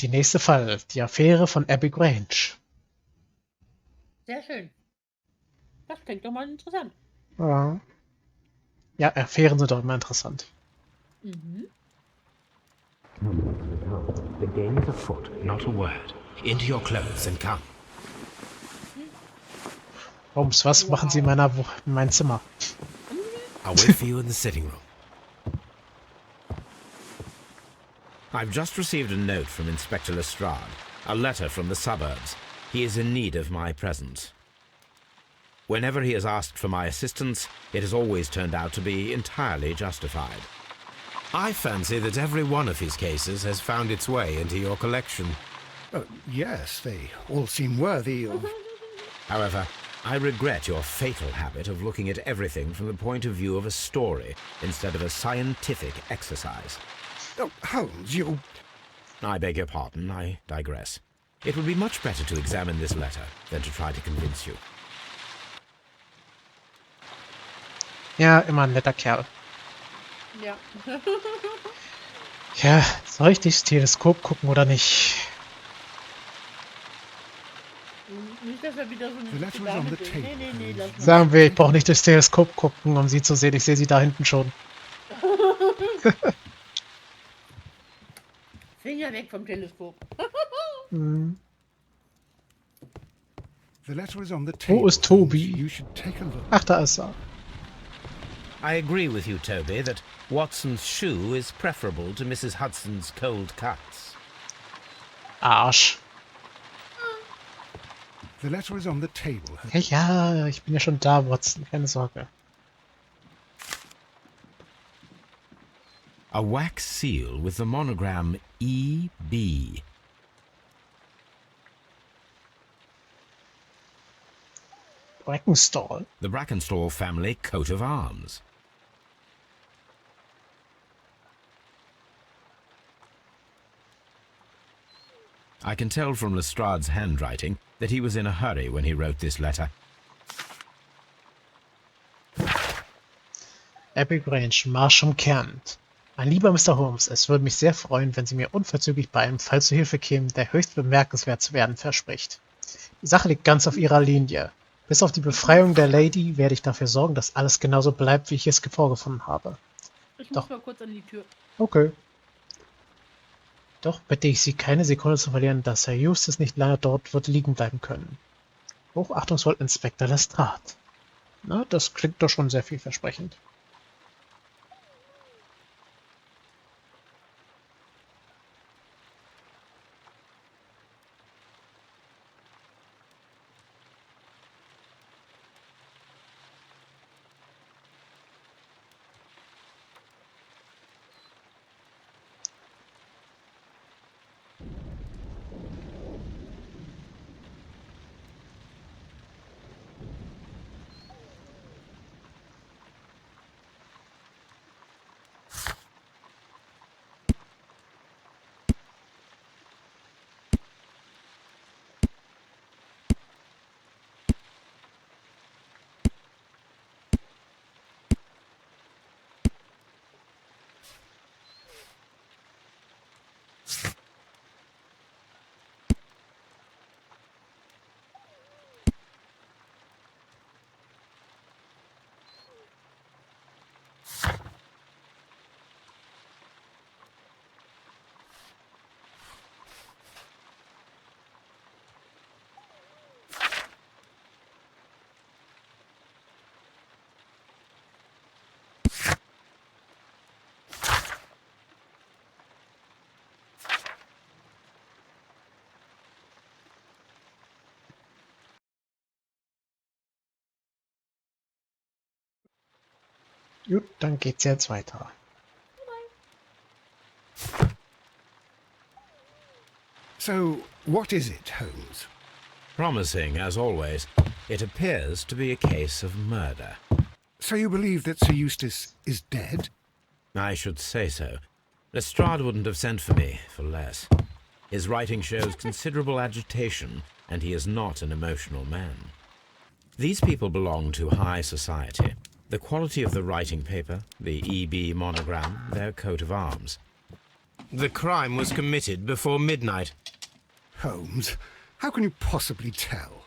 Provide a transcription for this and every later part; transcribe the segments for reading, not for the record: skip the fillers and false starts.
Die nächste Fall, die Affäre von Abbey Grange. Sehr schön. Das klingt doch mal interessant. Ja. Ja, Affären sind doch immer interessant. Mhm. The game is afoot, not a word. Into your clothes and come. Holmes, was machen Sie in mein Zimmer? I'll wait for you in the sitting room. I've just received a note from Inspector Lestrade, a letter from the suburbs. He is in need of my presence. Whenever he has asked for my assistance, it has always turned out to be entirely justified. I fancy that every one of his cases has found its way into your collection. Yes, they all seem worthy of... However, I regret your fatal habit of looking at everything from the point of view of a story instead of a scientific exercise. Oh, Holmes, you... I beg your pardon, I digress. It would be much better to examine this letter than to try to convince you. Ja, immer ein netter Kerl. Ja. Ja, soll ich durchs Teleskop gucken oder nicht? Nicht, dass er wieder so The letter is on the table. Nee, lass mal. Sagen wir, ich brauche nicht durchs Teleskop gucken, um sie zu sehen. Ich sehe sie da hinten schon. Finger weg vom Teleskop. Hm. The letter is on the table. Wo ist Toby? You should take a look. Ach, da ist er. I agree with you, Toby, that Watson's shoe is preferable to Mrs. Hudson's cold cuts. Arsch. The letter is on the table. Ja, ich bin ja schon da, Watson. Keine Sorge. A wax seal with the monogram E.B. Brackenstall. The Brackenstall family coat of arms. I can tell from Lestrade's handwriting that he was in a hurry when he wrote this letter. Abbey Grange, Marsch umkernt. Mein lieber Mr. Holmes, es würde mich sehr freuen, wenn Sie mir unverzüglich bei einem Fall zu Hilfe kämen, der höchst bemerkenswert zu werden verspricht. Die Sache liegt ganz auf Ihrer Linie. Bis auf die Befreiung der Lady werde ich dafür sorgen, dass alles genauso bleibt, wie ich es vorgefunden habe. Ich Doch. muss mal kurz an die Tür. Okay. Doch bitte ich Sie, keine Sekunde zu verlieren, dass Herr Eustace nicht lange dort wird liegen bleiben können. Hochachtungsvoll Inspektor Lestrade. Na, das klingt doch schon sehr vielversprechend. Gut, dann geht's jetzt weiter. So, what is it, Holmes? Promising, as always, it appears to be a case of murder. So you believe that Sir Eustace is dead? I should say so. Lestrade wouldn't have sent for me for less. His writing shows considerable agitation, and he is not an emotional man. These people belong to high society. The quality of the writing paper, the E.B. monogram, their coat of arms. The crime was committed before midnight. Holmes, how can you possibly tell?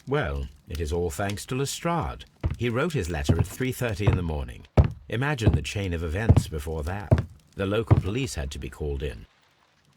Well, it is all thanks to Lestrade. He wrote his letter at 3:30 in the morning. Imagine the chain of events before that. The local police had to be called in.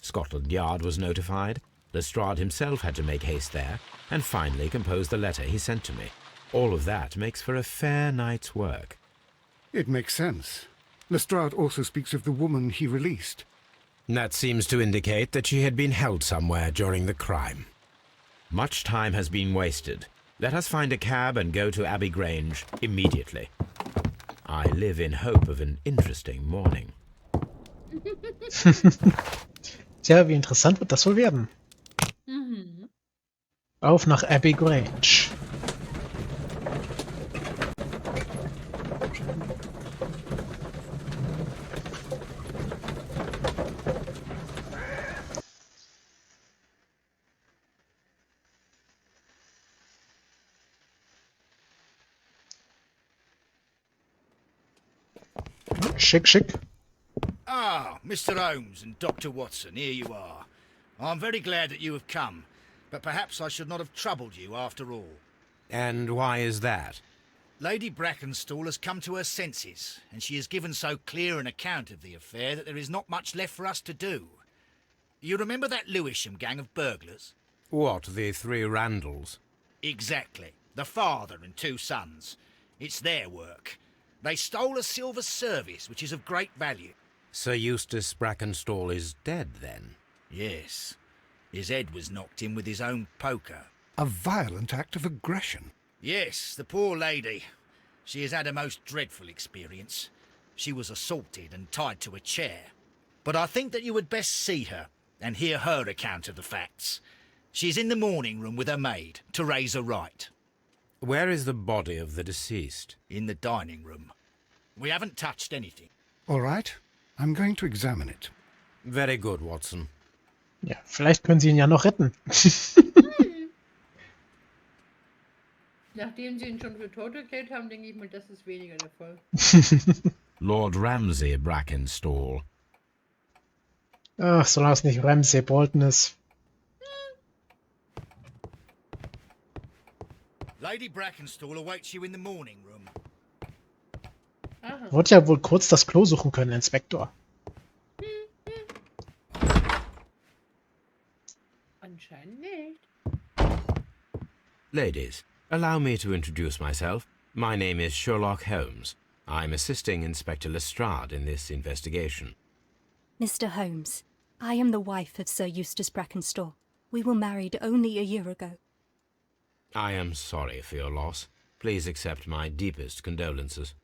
Scotland Yard was notified. Lestrade himself had to make haste there, and finally compose the letter he sent to me. All of that makes for a fair night's work. It makes sense. Lestrade also speaks of the woman he released. That seems to indicate that she had been held somewhere during the crime. Much time has been wasted. Let us find a cab and go to Abbey Grange immediately. I live in hope of an interesting morning. Tja, wie interessant wird das wohl werden? Mhm. Auf nach Abbey Grange. Schick, schick. Ah, Mr. Holmes and Dr. Watson, here you are. I'm very glad that you have come, but perhaps I should not have troubled you after all. And why is that? Lady Brackenstall has come to her senses, and she has given so clear an account of the affair that there is not much left for us to do. You remember that Lewisham gang of burglars? What, the three Randalls? Exactly. The father and two sons. It's their work. They stole a silver service, which is of great value. Sir Eustace Brackenstall is dead, then? Yes. His head was knocked in with his own poker. A violent act of aggression. Yes, the poor lady. She has had a most dreadful experience. She was assaulted and tied to a chair. But I think that you would best see her and hear her account of the facts. She's in the morning room with her maid to raise a right. Where is the body of the deceased? In the dining room. We haven't touched anything. All right, I'm going to examine it. Very good, Watson. Ja, vielleicht können sie ihn ja noch retten. Nachdem sie ihn schon für tot erklärt haben, denke ich mal, das ist weniger der Fall. Lord Ramsay Brackenstall. Ach, solange es nicht Ramsay Bolton ist. Lady Brackenstall awaits you in the morning room. Aha. Wird ja wohl kurz das Klo suchen können, Inspektor. Anscheinend nicht. Ladies, allow me to introduce myself. My name is Sherlock Holmes. I'm assisting Inspector Lestrade in this investigation. Mr. Holmes, I am the wife of Sir Eustace Brackenstall. We were married only a year ago. I am sorry for your loss. Please accept my deepest condolences.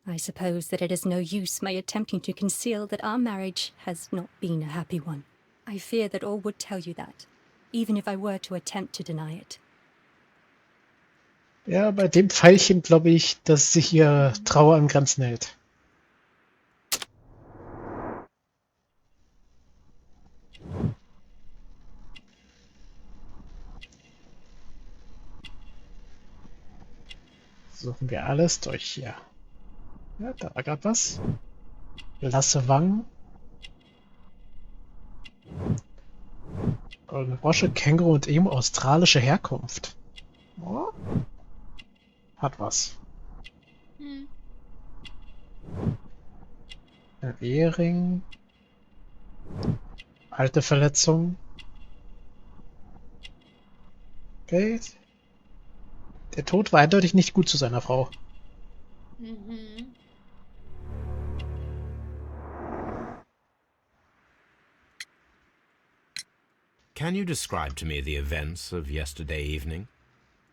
I suppose that it is no use my attempting to conceal that our marriage has not been a happy one. I fear that all would tell you that, even if I were to attempt to deny it. Ja, bei dem Pfeilchen glaube ich, dass sich hier Trauer an Grenzen hält. Suchen wir alles durch hier. Ja, da war gerade was. Blasse Wangen. Goldene Brosche, Känguru und Emu, australische Herkunft. Oh. Hat was. Hm. Ein Ehering. Alte Verletzung. Okay. Der Tod war eindeutig nicht gut zu seiner Frau. Mhm. Can you describe to me the events of yesterday evening?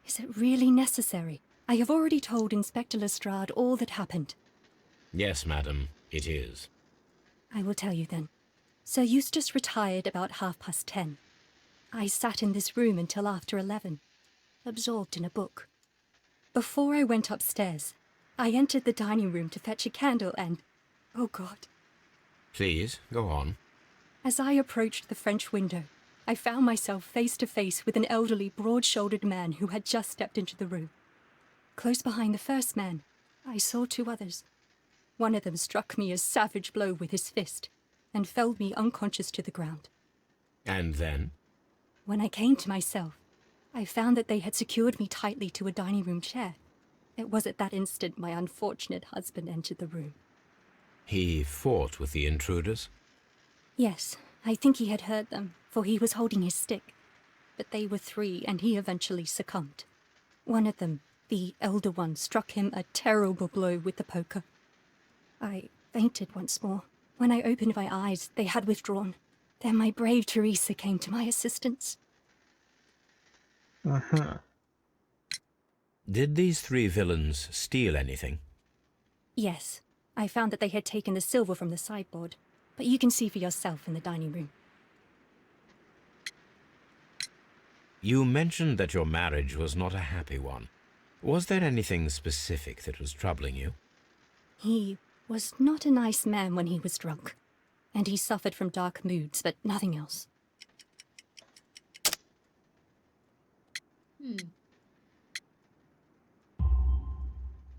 Is it really necessary? I have already told Inspector Lestrade all that happened. Yes, madam, it is. I will tell you then. Sir Eustace retired about 10:30. I sat in this room until after 11, absorbed in a book. Before I went upstairs, I entered the dining room to fetch a candle and... oh God. Please, go on. As I approached the French window, I found myself face to face with an elderly, broad-shouldered man who had just stepped into the room. Close behind the first man, I saw two others. One of them struck me a savage blow with his fist. and felled me unconscious to the ground. And then? When I came to myself, I found that they had secured me tightly to a dining room chair. It was at that instant my unfortunate husband entered the room. He fought with the intruders? Yes, I think he had hurt them, for he was holding his stick. But they were 3, and he eventually succumbed. One of them, the elder one, struck him a terrible blow with the poker. I fainted once more. When I opened my eyes, they had withdrawn. Then my brave Teresa came to my assistance. Did these 3 villains steal anything? Yes, I found that they had taken the silver from the sideboard, but you can see for yourself in the dining room. You mentioned that your marriage was not a happy one. Was there anything specific that was troubling you? He was not a nice man when he was drunk, and he suffered from dark moods, but nothing else.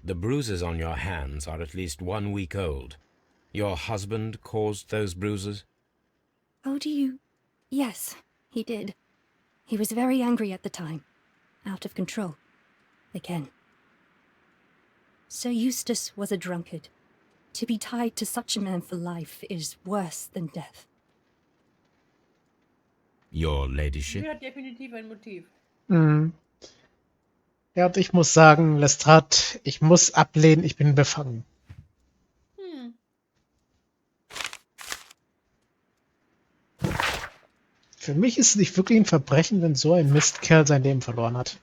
The bruises on your hands are at least 1 week old. Your husband caused those bruises? Oh, do you? Yes, he did. He was very angry at the time. Out of control. Again. Sir Eustace was a drunkard. To be tied to such a man for life is worse than death. Your ladyship? Sie hat definitiv ein Motiv. Ja, und ich muss sagen, Lestrade, ich muss ablehnen, ich bin befangen. Für mich ist es nicht wirklich ein Verbrechen, wenn so ein Mistkerl sein Leben verloren hat.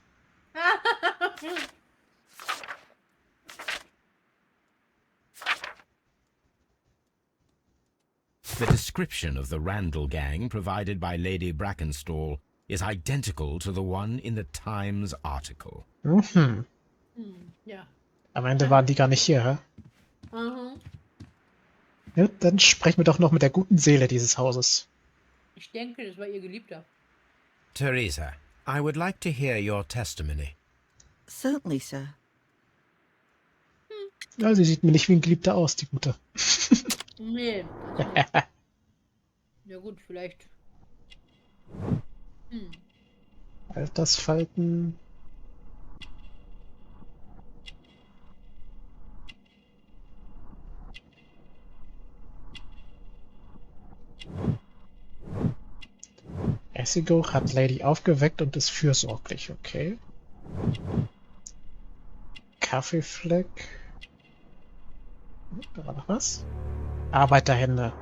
The description of the Randall gang provided by Lady Brackenstall is identical to the one in the Times article. Ja. Am Ende waren die gar nicht hier, hä? Ja, dann sprechen wir doch noch mit der guten Seele dieses Hauses. Ich denke, das war ihr Geliebter. Teresa, I would like to hear your testimony. Certainly, sir. Ja, sie sieht mir nicht wie ein Geliebter aus, die Gute. Nee. Ja gut, vielleicht. Altersfalten. Essigo hat Lady aufgeweckt und ist fürsorglich, okay. Kaffeefleck. Da war noch was. Arbeiterhände.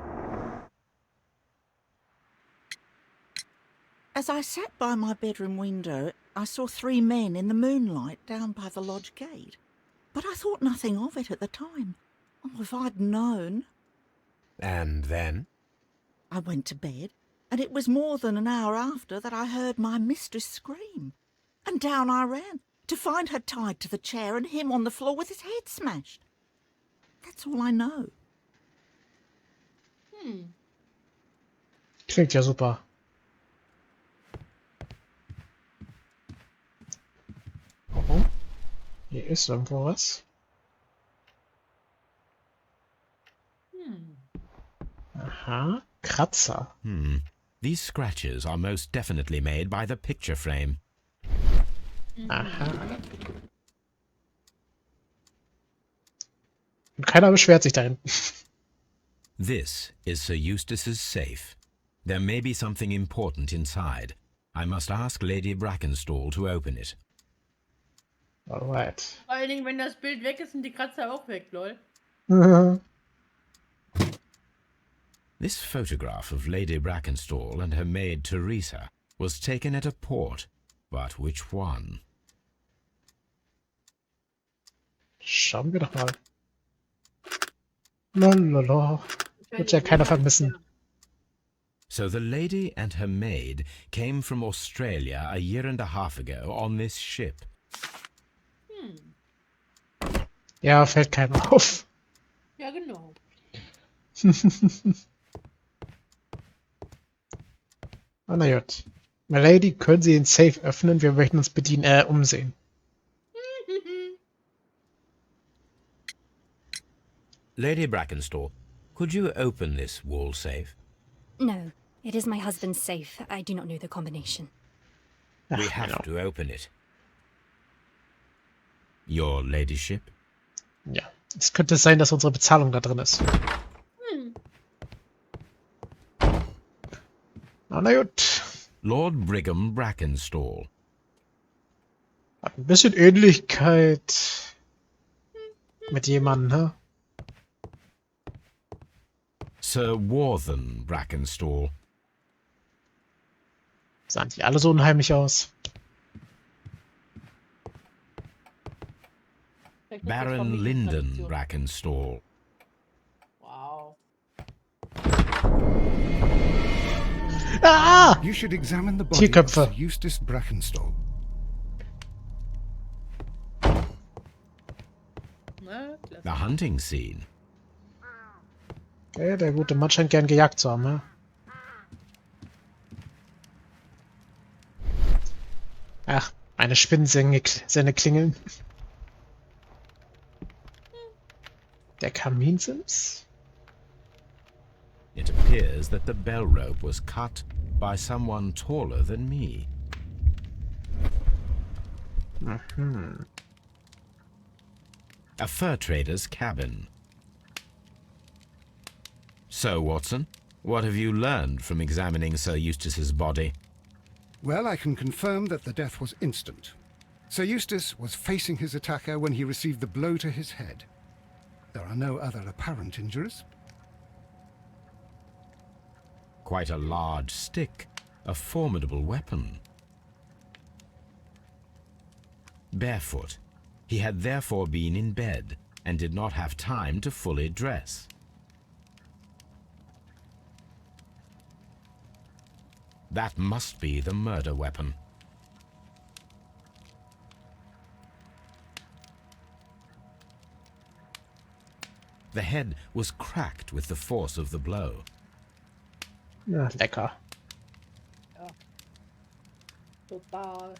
As I sat by my bedroom window, I saw 3 men in the moonlight down by the lodge gate. But I thought nothing of it at the time. Oh, if I'd known. And then? I went to bed, and it was more than an hour after that I heard my mistress scream. And down I ran, to find her tied to the chair and him on the floor with his head smashed. That's all I know. Klingt ja super. Oh, hier ist irgendwo was. Aha, Kratzer. These scratches are most definitely made by the picture frame. Aha. Und keiner beschwert sich da hinten. This is Sir Eustace's safe. There may be something important inside. I must ask Lady Brackenstall to open it. Alright. Vor allen Dingen, wenn das Bild weg ist, sind die Kratzer auch weg, lol. This photograph of Lady Brackenstall and her maid Teresa was taken at a port, but which one? Schauen wir doch mal. Lololo. Wird ja keiner vermissen. So the lady and her maid came from Australia a year and a half ago on this ship. Ja, fällt keinem auf. Ja, genau. Ah, na gut. Milady, können Sie den Safe öffnen? Wir möchten uns bedienen, umsehen. Lady Brackenstall, Could you open this wall safe? No, it is my husband's safe. I do not know the combination. We Ach, have Menno. to open it. Your ladyship? Ja, es könnte sein, dass unsere Bezahlung da drin ist. Aber na gut. Lord Brigham Brackenstall. Hat ein bisschen Ähnlichkeit mit jemandem, ne? Sir Warthen Brackenstall. Sahen die alle so unheimlich aus? Vielleicht ist das Baron Lyndon Familientradition. Brackenstall. Wow. Ah! You should examine the body of Tierköpfe. Sir Eustace Brackenstall. Na, klasse. The hunting scene. Okay, der gute Mann scheint gern gejagt zu haben, ne? Ach, meine Spinnensenne klingeln. Der Kaminsims? It appears that the bell rope was cut by someone taller than me. A fur trader's cabin. So, Watson, what have you learned from examining Sir Eustace's body? Well, I can confirm that the death was instant. Sir Eustace was facing his attacker when he received the blow to his head. There are no other apparent injuries. Quite a large stick, a formidable weapon. Barefoot, he had therefore been in bed and did not have time to fully dress. That must be the murder weapon. The head was cracked with the force of the blow. Ja, lecker. Total.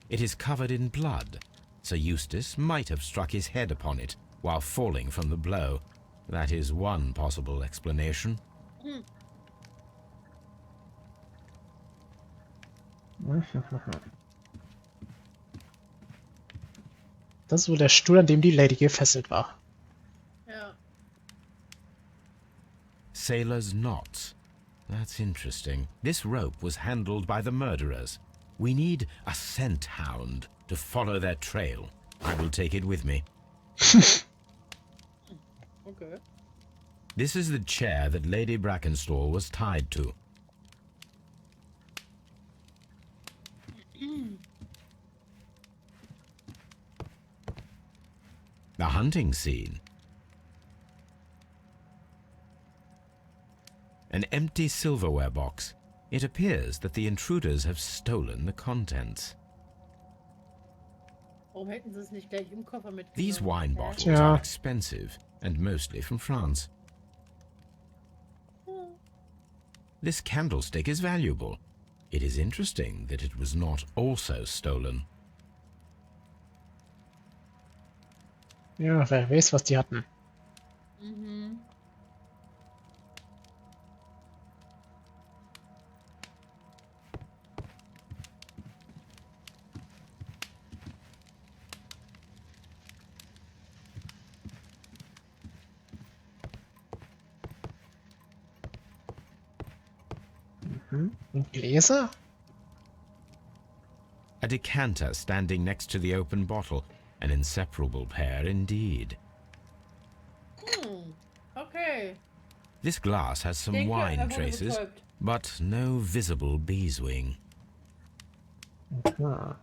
It is covered in blood. Sir Eustace might have struck his head upon it while falling from the blow. That is one possible explanation. Das ist wohl der Stuhl, an dem die Lady gefesselt war. Ja. Sailor's knots. That's interesting. This rope was handled by the murderers. We need a scent hound to follow their trail. I will take it with me. Okay. This is the chair that Lady Brackenstall was tied to. The hunting scene. An empty silverware box. It appears that the intruders have stolen the contents. Warum hätten sie es nicht gleich im Koffer mitgenommen? These wine Hä? bottles Yeah. are expensive and mostly from France. This candlestick is valuable. It is interesting that it was not also stolen. Ja, wer weiß, was die hatten. Mhm. Und Gläser? A decanter standing next to the open bottle. An inseparable pair indeed. Okay. This glass has some Denke, wine wurde traces, betäubt. but no visible beeswing. Ah.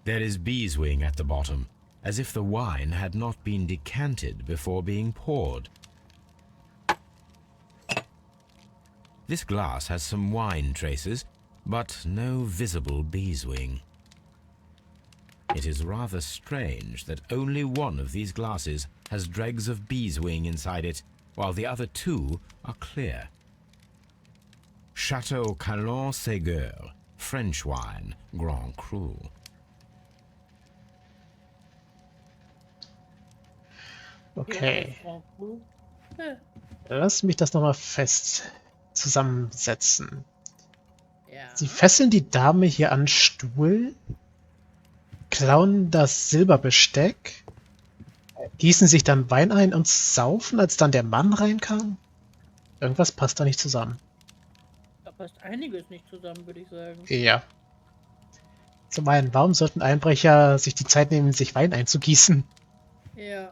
There is beeswing at the bottom, as if the wine had not been decanted before being poured. This glass has some wine traces, but no visible beeswing. It is rather strange that only one of these glasses has dregs of beeswing inside it, while the other two are clear. Chateau Calon Ségur, French wine, Grand Cru. Okay. Frau Früh. Lass mich das nochmal fest zusammensetzen. Ja. Sie fesseln die Dame hier an den Stuhl, klauen das Silberbesteck, gießen sich dann Wein ein und saufen, als dann der Mann reinkam? Irgendwas passt da nicht zusammen. Da passt einiges nicht zusammen, würde ich sagen. Ja. Zum einen, warum sollten Einbrecher sich die Zeit nehmen, sich Wein einzugießen? Ja.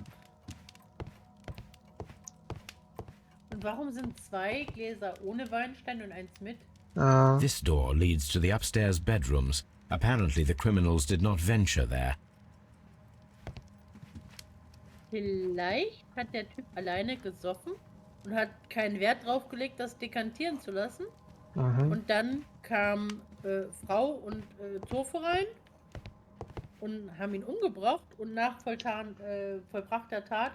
Und warum sind 2 Gläser ohne Weinstein und eins mit? This door leads to the upstairs bedrooms. Apparently the criminals did not venture there. Vielleicht hat der Typ alleine gesoffen und hat keinen Wert drauf gelegt, das dekantieren zu lassen. Und dann kam Frau und Zofe rein und haben ihn umgebracht und nach vollbrachter Tat